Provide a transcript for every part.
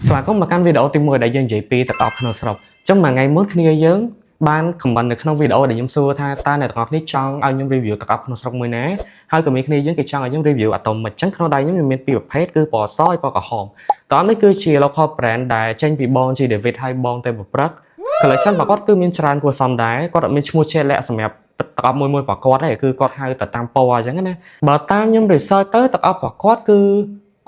ស្វាគមន៍មកកាន់វីដេអូទី1ដែលយើងនិយាយពីទាំងអស់ក្នុងស្រុកអញ្ចឹងមួយថ្ងៃមុនគ្នាយើងបាន comment នៅក្នុងវីដេអូដែលខ្ញុំសួរថាតើអ្នកទាំងអស់គ្នាចង់ឲ្យខ្ញុំ review ទាំងអស់ក្នុងស្រុកមួយណាហើយក៏មានគ្នាយើងគេចង់ឲ្យខ្ញុំ review Atomic អញ្ចឹងក្នុងដៃខ្ញុំមានពីរប្រភេទគឺពណ៌សហើយពណ៌ក្រហមតើនេះគឺជា local brand ដែលចេញពីបង G David ហើយបងទេប្រព្រឹត្ត collection របស់គាត់គឺមានច្រើនគួរសមដែរគាត់អត់មានឈ្មោះជាក់លាក់សម្រាប់ទាំងអស់មួយរបស់គាត់ទេគឺគាត់ហៅតែតាមពណ៌អញ្ចឹងណាបើតាមខ្ញុំ research ទៅទាំងអស់របស់គាត់គឺ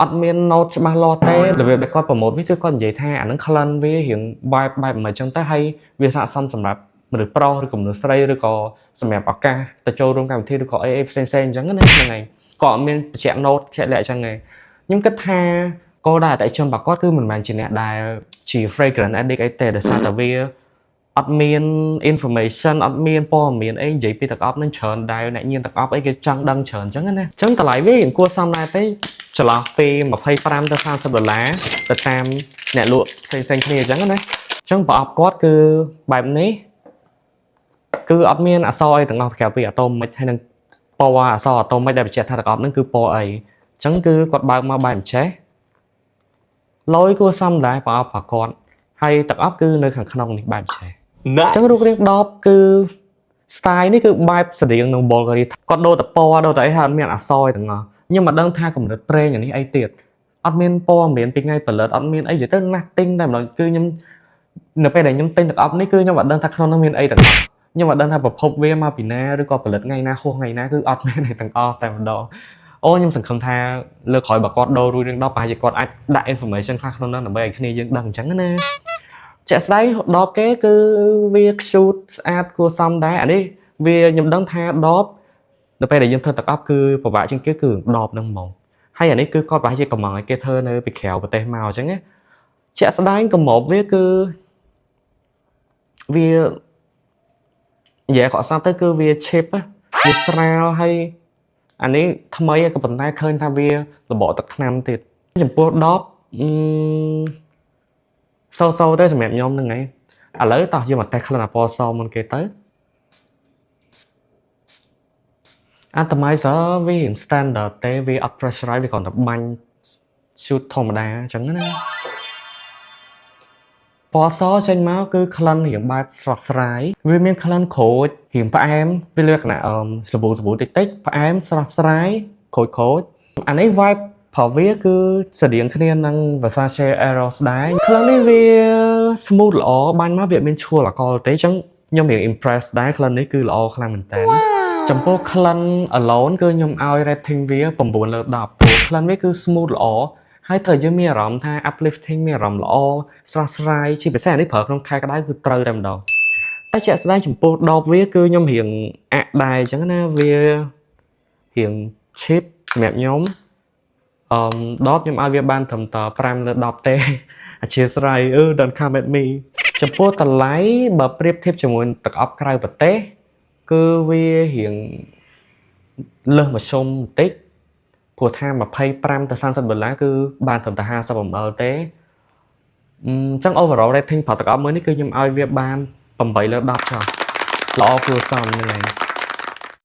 អត់មាន note ច្បាស់លាស់ទេរបៀបដែលគាត់ promote វាគឺគាត់និយាយថាអានឹង clan វារៀង vibe បែបមិនអញ្ចឹងទៅហើយវាស័ក្តិសមសម្រាប់មនុស្សប្រុសឬក៏មនុស្សស្រីឬក៏សម្រាប់ឱកាសទៅចូលរួមកម្មវិធីឬក៏អីផ្សេងៗអញ្ចឹងណាហ្នឹងហើយក៏អត់មានបញ្ជាក់ note ជាក់លាក់អញ្ចឹងទេខ្ញុំគិតថាគោលដៅអតិថិជនរបស់គាត់គឺមិនមែនជាអ្នកដែលជា fragrance addict អីទេដោយសារតែវាអត់មាន information អត់មានព័ត៌មានអីនិយាយពីទាំងអស់នឹងច្រើនដែលអ្នកញៀនទាំងអស់អីគេចង់ដឹងច្រើនអញ្ចឹងណាអញ្ចឹងតម្លៃវាគួរសមដែរទេចន្លោះពី25ទៅ$30ទៅតាមអ្នកលក់ផ្សេងៗគ្នាអញ្ចឹងណាអញ្ចឹងប្រអប់គាត់គឺបែបនេះគឺអត់មានអក្សរអីទាំងអស់ក្រៅពី Atomic ហើយនឹងពណ៌អក្សរ Atomic ដែលបញ្ជាក់ថាទាំងអស់ហ្នឹងគឺពណ៌អីអញ្ចឹងគឺគាត់បើកមកបែបអញ្ចេះលយគួរសមដែរប្រអប់របស់គាត់ហើយទាំងអស់គឺនៅខាងក្នុងនេះបែបអញ្ចេះអញ្ចឹងរូបរាងដបគឺ style នេះគឺបែបស្តៀងនឹង Bulgari គាត់ដូរតែពណ៌ដូរតែអីហើយអត់មានអក្សរទាំងអស់ខ្ញុំមិនដឹងថាកម្រិតប្រេងនេះអីទៀតអត់មានពណ៌មានពីថ្ងៃផលិតអត់មានអីនិយាយទៅណាស់ទិញតែម្ដងគឺខ្ញុំនៅពេលដែលខ្ញុំទិញទាំងអស់នេះគឺខ្ញុំអត់ដឹងថាក្នុងនោះមានអីទាំងអស់ខ្ញុំអត់ដឹងថាប្រភពវាមកពីណាឬក៏ផលិតថ្ងៃណាហួសថ្ងៃណាគឺអត់មានអីទាំងអស់តែម្ដងអូខ្ញុំសង្ឃឹមថាលើក្រោយបើគាត់ដូររួចរឿង10ប្រហែលជាគាត់អាចដាក់ information ខ្លះក្នុងនោះដើម្បីឲ្យគ្នាយើងដឹងអញ្ចឹងណាជាក់ស្ដែងដបគេគឺវា cute ស្អាតគួរសមដែរអានេះវាខ្ញុំដឹងថាដបនៅពេលដែលយើងធ្វើទឹកអប់គឺពិបាកជាងគេគឺដបនឹងហ្មងហើយអានេះគឺគាត់ប្រហែលជាកំងឲ្យគេធ្វើនៅពីក្រៅប្រទេសមកអញ្ចឹងណាជាក់ស្ដែងកម្របវាគឺវានិយាយខកស្នាប់ទៅគឺវា cheap វាស្រាលហើយអានេះថ្មីក៏ប៉ុន្តែឃើញថាវារបកទឹកថ្នាំទៀតចំពោះដបសោទៅសម្រាប់ខ្ញុំហ្នឹងឯងឥឡូវតោះយើងមកតេស្តក្លិនអាពណ៌សមុនគេទៅAtomizer វា standard ទេវាអត់ pressurize វាគ្រាន់តែបាញ់ shoot ធម្មតាអញ្ចឹងណាពណ៌សចេញមកគឺក្លិនរៀងបែបស្រស់ស្រាយវាមានក្លិនក្រូចរៀងផ្អែមវាលក្ខណៈសាប៊ូតិចផ្អែមស្រស់ស្រាយក្រូចអានេះ vibe ព្រោះវាគឺស្តៀងគ្នានឹង Versace Eros ដែរក្លិននេះវា smooth ល្អបាញ់មកវាមានឈ្មោះអាល់កុលទេអញ្ចឹងខ្ញុំរៀង impress ដែរក្លិននេះគឺល្អខ្លាំងមែនតើចំពោះក្លិន alone គឺខ្ញុំឲ្យ rating វា9/10ព្រោះក្លិនវាគឺ smooth ល្អហើយត្រូវយើងមានអារម្មណ៍ថា uplifting មានអារម្មណ៍ល្អស្រស់ស្រាយជាពិសេសនេះប្រើក្នុងខែក្តៅគឺត្រូវតែម្ដងតែជាក់ស្ដែងចំពោះដបវាគឺខ្ញុំរៀងអាក់ដែរអញ្ចឹងណាវារៀង cheap សម្រាប់ខ្ញុំដបខ្ញុំឲ្យវាបានត្រឹមតែ5/10ទេអធិស្ឋានdon't come at me ចំពោះតម្លៃបើប្រៀបធៀបជាមួយទឹកអប់ក្រៅប្រទេសគឺវារៀងលើសមធ្យមបន្តិចព្រោះថា25ទៅ$30គឺបានត្រឹមតែ50 ml ទេអញ្ចឹង overall rating ផលទឹកអប់មួយនេះគឺខ្ញុំឲ្យវាបាន8/10ចុះល្អគួរសមហ្នឹងឯង